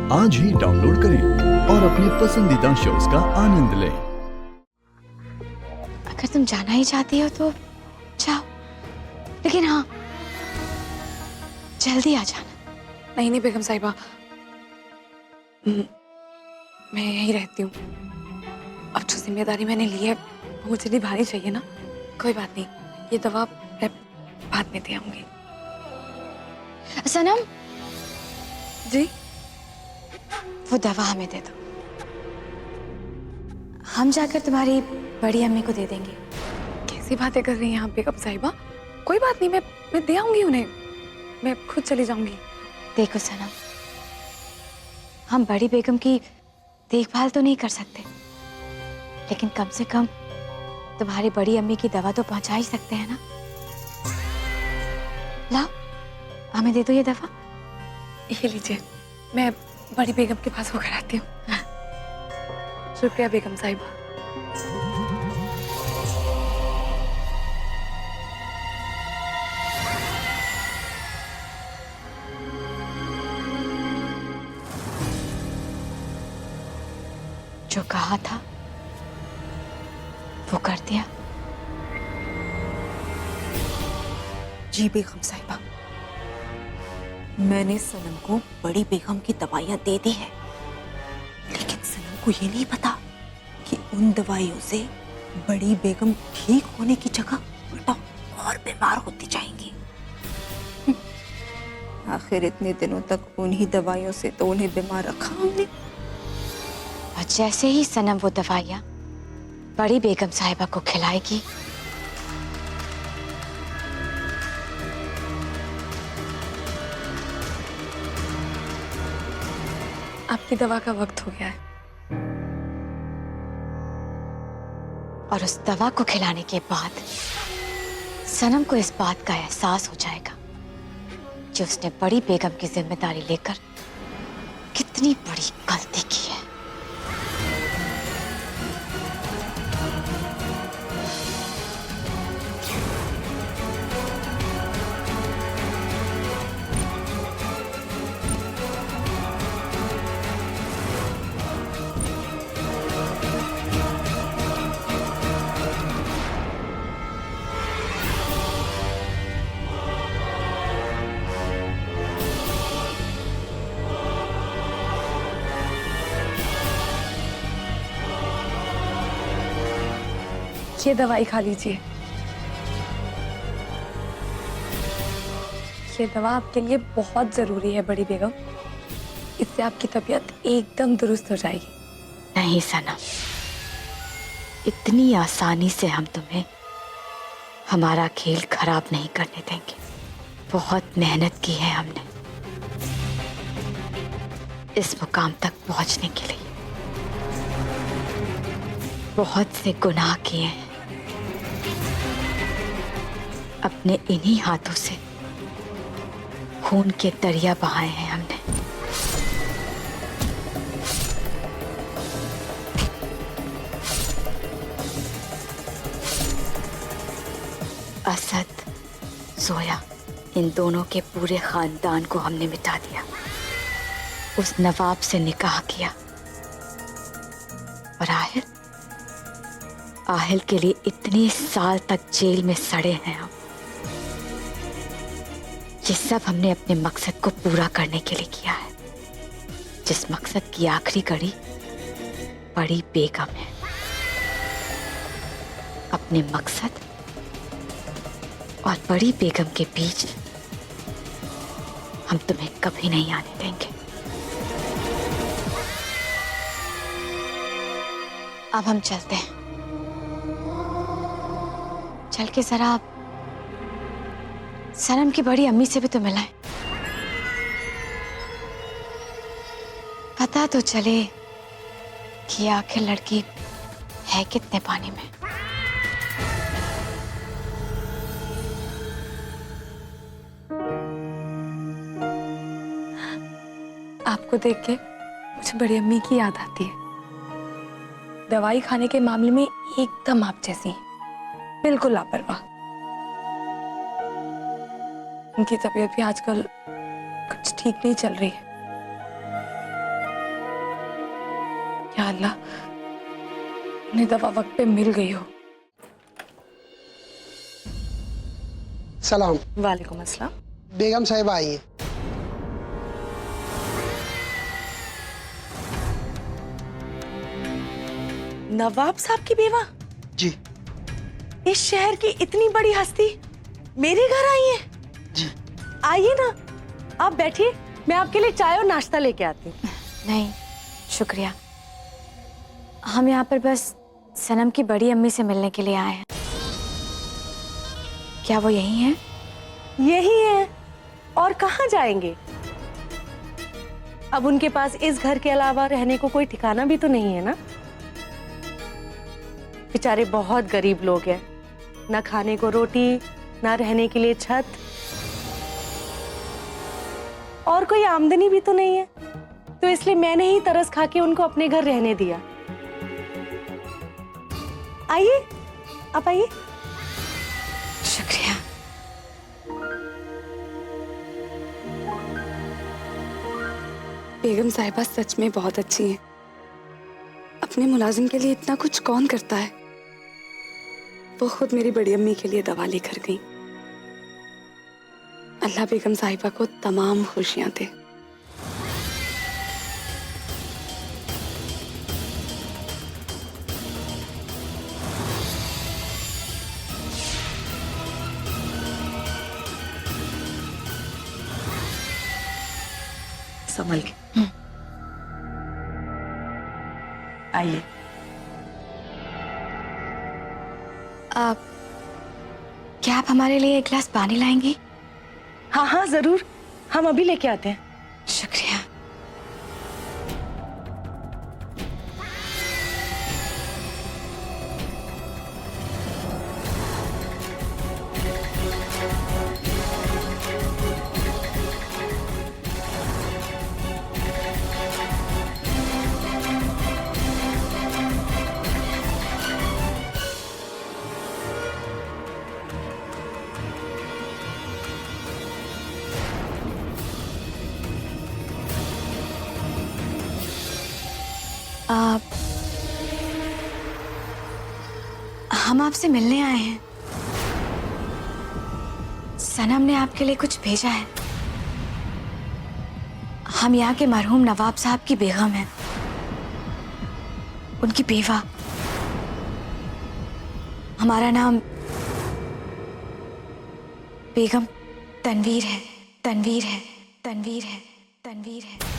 आज ही डाउनलोड करें और अपने पसंदीदा शोज का आनंद लें। अगर तुम जाना ही चाहती हो तो जाओ, लेकिन हाँ, जल्दी आ जाना। नहीं नहीं बेगम साहिबा, मैं यहीं रहती हूँ। अब जो जिम्मेदारी मैंने ली है वो मुझे निभानी चाहिए ना। कोई बात नहीं, ये दवा मैं बाद में दे आऊंगी। सनम, जी? वो दवा हमें दे दो, हम जाकर तुम्हारी बड़ी अम्मी को दे देंगे। कैसी बातें कर रही हैं आप बेगम साहिबा? कोई बात नहीं, मैं दे आऊंगी उन्हें। मैं खुद चली जाऊंगी। देखो सनम, हम बड़ी बेगम की देखभाल तो नहीं कर सकते, लेकिन कम से कम तुम्हारी बड़ी अम्मी की दवा तो पहुंचा ही सकते हैं ना। लाओ, हमें दे दो ये दवा। ये लीजिए, मैं बड़ी बेगम के पास होकर आती हूँ। शुक्रिया बेगम साहिबा। जो कहा था वो कर दिया। जी बेगम साहिबा, मैंने सनम को बड़ी बेगम की दवाइयां दे दी है, लेकिन सनम को ये नहीं पता कि उन दवाइयों से बड़ी बेगम ठीक होने की जगह उल्टा और बीमार होती जाएंगी। आखिर इतने दिनों तक उन्हीं दवाइयों से तो उन्हें बीमार रखा हमने। और जैसे ही सनम वो दवाइयां बड़ी बेगम साहिबा को खिलाएगी, आपकी दवा का वक्त हो गया है। और उस दवा को खिलाने के बाद सनम को इस बात का एहसास हो जाएगा कि उसने बड़ी बेगम की जिम्मेदारी लेकर कितनी बड़ी गलती की है। ये दवाई खा लीजिए। ये दवा आपके लिए बहुत जरूरी है बड़ी बेगम। इससे आपकी तबीयत एकदम दुरुस्त हो जाएगी। नहीं सनम, इतनी आसानी से हम तुम्हें हमारा खेल खराब नहीं करने देंगे। बहुत मेहनत की है हमने इस मुकाम तक पहुंचने के लिए, बहुत से गुनाह किए हैं। अपने इन्हीं हाथों से खून के दरिया बहाए हैं हमने। असद, जोया, इन दोनों के पूरे खानदान को हमने मिटा दिया। उस नवाब से निकाह किया और आहिल के लिए इतने साल तक जेल में सड़े हैं हम। ये सब हमने अपने मकसद को पूरा करने के लिए किया है, जिस मकसद की आखिरी कड़ी बड़ी बेगम है। अपने मकसद और बड़ी बेगम के बीच हम तुम्हें कभी नहीं आने देंगे। अब हम चलते हैं। चल के जरा सनम की बड़ी अम्मी से भी तो मिलाएं, पता तो चले कि आखिर लड़की है कितने पानी में। आपको देख के मुझे बड़ी अम्मी की याद आती है। दवाई खाने के मामले में एकदम आप जैसी हैं, बिल्कुल लापरवाह। उनकी तबीयत भी आजकल कुछ ठीक नहीं चल रही है। या अल्लाह, उन्हें दवा वक्त पे मिल गई हो। सलाम। वालेकुम अस्सलाम। बेगम साहिबा आई हैं। नवाब साहब की बेवा जी इस शहर की इतनी बड़ी हस्ती मेरे घर आई है। जी आइए ना, आप बैठिए, मैं आपके लिए चाय और नाश्ता लेके आती हूँ। नहीं शुक्रिया, हम यहाँ पर बस सनम की बड़ी अम्मी से मिलने के लिए आए हैं। क्या वो यही हैं? यही है, और कहाँ जाएंगे? अब उनके पास इस घर के अलावा रहने को कोई ठिकाना भी तो नहीं है ना। बेचारे बहुत गरीब लोग हैं, ना खाने को रोटी, ना रहने के लिए छत, और कोई आमदनी भी तो नहीं है। तो इसलिए मैंने ही तरस खा के उनको अपने घर रहने दिया। आइए, आप आइए। शुक्रिया। बेगम साहिबा सच में बहुत अच्छी हैं। अपने मुलाजिम के लिए इतना कुछ कौन करता है। वो खुद मेरी बड़ी अम्मी के लिए दवा लेकर गई। अल्लाह बेगम साहिबा को तमाम खुशियां दे। संभल के आइए। क्या आप हमारे लिए एक गिलास पानी लाएंगी? हाँ हाँ जरूर, हम अभी लेके आते हैं। शुक्रिया। हम आपसे मिलने आए हैं। सनम ने आपके लिए कुछ भेजा है। हम यहाँ के मरहूम नवाब साहब की बेगम हैं, उनकी बेवा। हमारा नाम बेगम तनवीर है, तनवीर है, तनवीर है, तनवीर है।